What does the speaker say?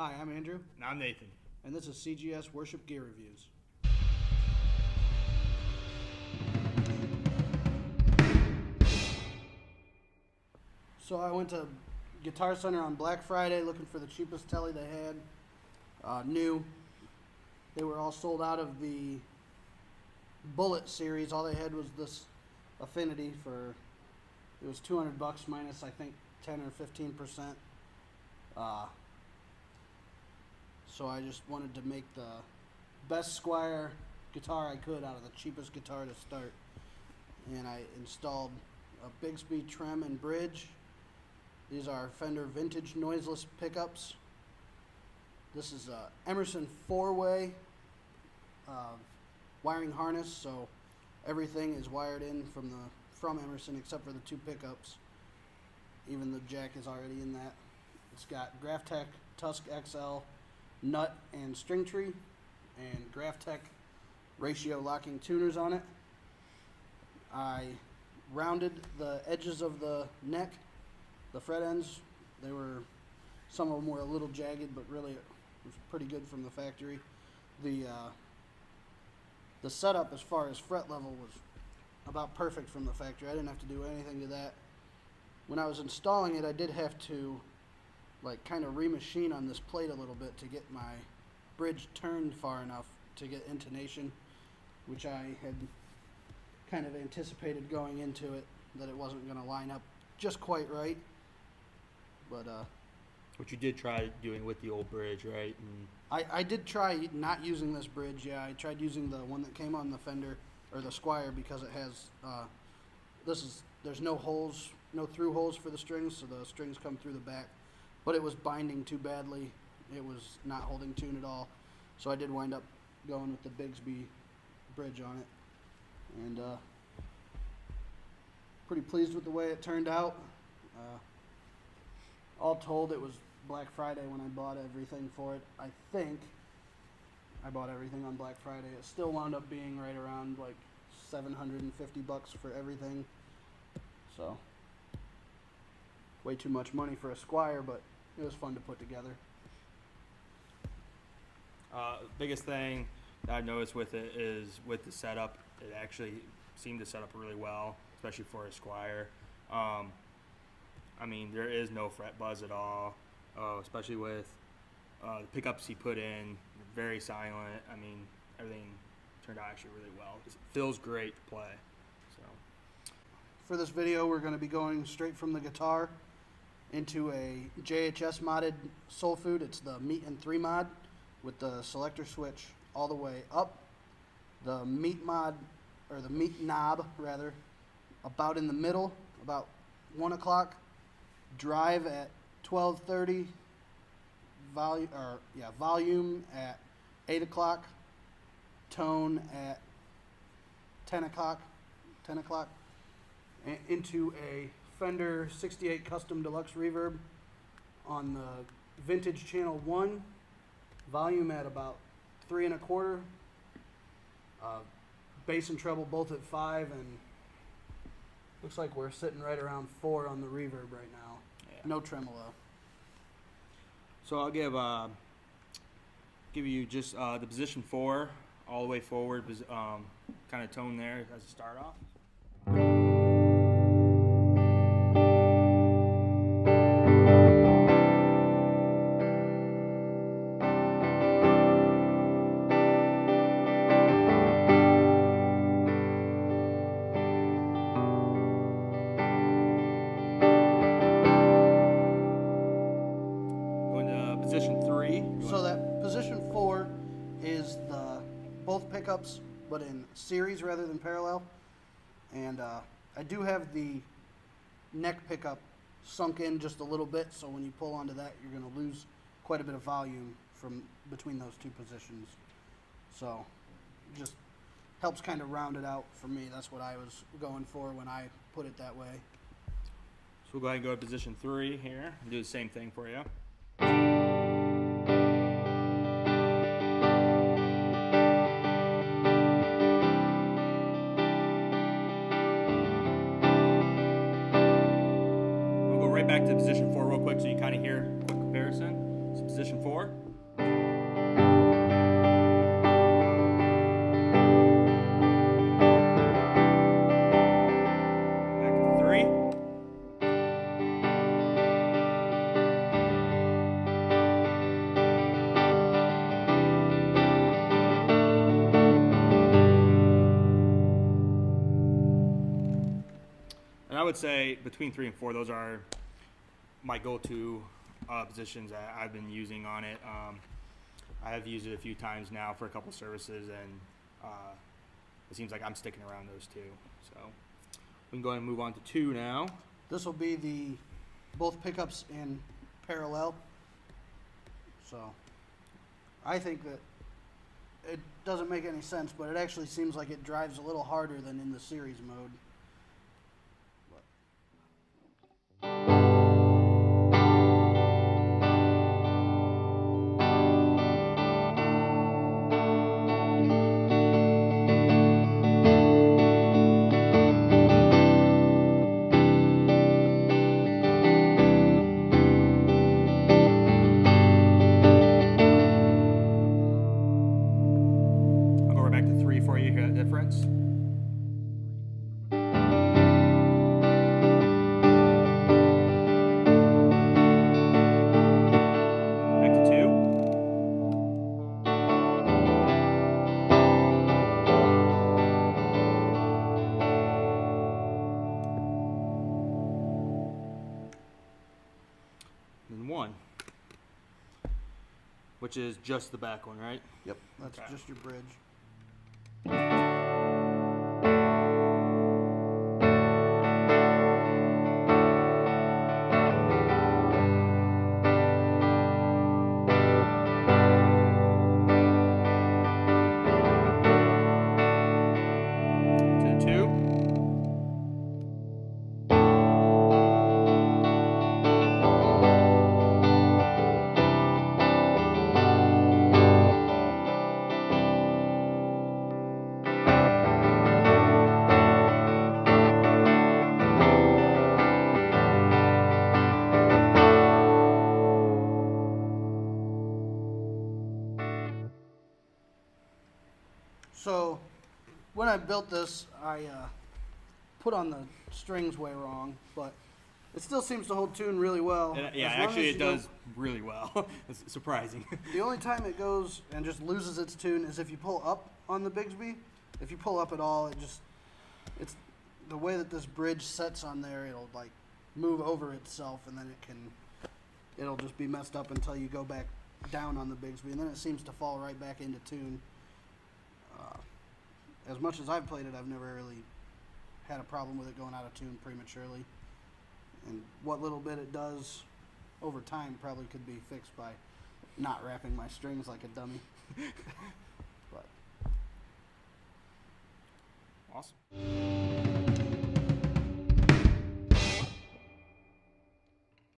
Hi, I'm Andrew. And I'm Nathan. And this is CGS Worship Gear Reviews. So I went to Guitar Center on Black Friday looking for the cheapest telly they had. New. They were all sold out of the Bullet series. All they had was this Affinity for, it was $200 minus I think 10 or 15%. So I just wanted to make the best Squier guitar I could out of the cheapest guitar to start. And I installed a Bigsby trem and bridge. These are Fender Vintage Noiseless pickups. This is a Emerson 4-way wiring harness, so everything is wired in from Emerson except for the two pickups. Even the jack is already in that. It's got Graphtech TUSQ XL nut and string tree and Graphtech Ratio Locking Tuners on it. I rounded the edges of the neck, the fret ends. Some of them were a little jagged, but really it was pretty good from the factory. The setup as far as fret level was about perfect from the factory. I didn't have to do anything to that. When I was installing it, I did have to kind of remachine on this plate a little bit to get my bridge turned far enough to get intonation, which I had kind of anticipated going into it, that it wasn't going to line up just quite right. But Which you did try doing with the old bridge, right? And I did try not using this bridge. Yeah, I tried using the one that came on the Fender or the Squier because it has there's no holes, no through holes for the strings, so the strings come through the back. But it was binding too badly. It was not holding tune at all. So I did wind up going with the Bigsby bridge on it. And pretty pleased with the way it turned out. All told, it was Black Friday when I bought everything for it. I think I bought everything on Black Friday. It still wound up being right around $750 for everything. So way too much money for a Squier, but it was fun to put together. biggest thing that I've noticed with it is with the setup, it actually seemed to set up really well, especially for a Squier. I mean, there is no fret buzz at all, especially with the pickups he put in, very silent. I mean, everything turned out actually really well. It feels great to play. So, for this video, we're going to be going straight from the guitar into a JHS modded Soul Food. It's the Meat and 3 mod with the selector switch all the way up. The meat mod, or the meat knob rather, about in the middle, about 1 o'clock. Drive at 12:30. Volume at 8 o'clock. Tone at 10 o'clock. And into a Fender 68 Custom Deluxe Reverb on the Vintage Channel 1. Volume at about 3 1/4. Bass and treble both at 5, and looks like we're sitting right around 4 on the reverb right now. yeah. No tremolo. So I'll give you just the position 4 all the way forward, kind of tone there as a start off. Position 3. So that position 4 is both pickups, but in series rather than parallel. And I do have the neck pickup sunk in just a little bit, so when you pull onto that, you're going to lose quite a bit of volume from between those two positions. So just helps kind of round it out for me. That's what I was going for when I put it that way. So we'll go ahead and go to position 3 here and do the same thing for you. Back to position 4 real quick so you kind of hear a quick comparison. So position 4. Back to 3. And I would say between 3 and 4, those are my go-to positions that I've been using on it. I have used it a few times now for a couple services, and it seems like I'm sticking around those 2. So we can go ahead and move on to 2 now. This will be the both pickups in parallel. So I think that it doesn't make any sense, but it actually seems like it drives a little harder than in the series mode. I'll go right back to 3 for you. Hear that difference? Back to 2. And 1. Which is just the back one, right? Yep, that's Okay. just your bridge. To the 2. So when I built this, I put on the strings way wrong, but it still seems to hold tune really well. Yeah, As long actually as it you does really well. It's surprising. The only time it goes and just loses its tune is if you pull up on the Bigsby. If you pull up at all, it's the way that this bridge sets on there, it'll like move over itself, and then it'll just be messed up until you go back down on the Bigsby, and then it seems to fall right back into tune. As much as I've played it, I've never really had a problem with it going out of tune prematurely. And what little bit it does over time probably could be fixed by not wrapping my strings like a dummy. But Awesome.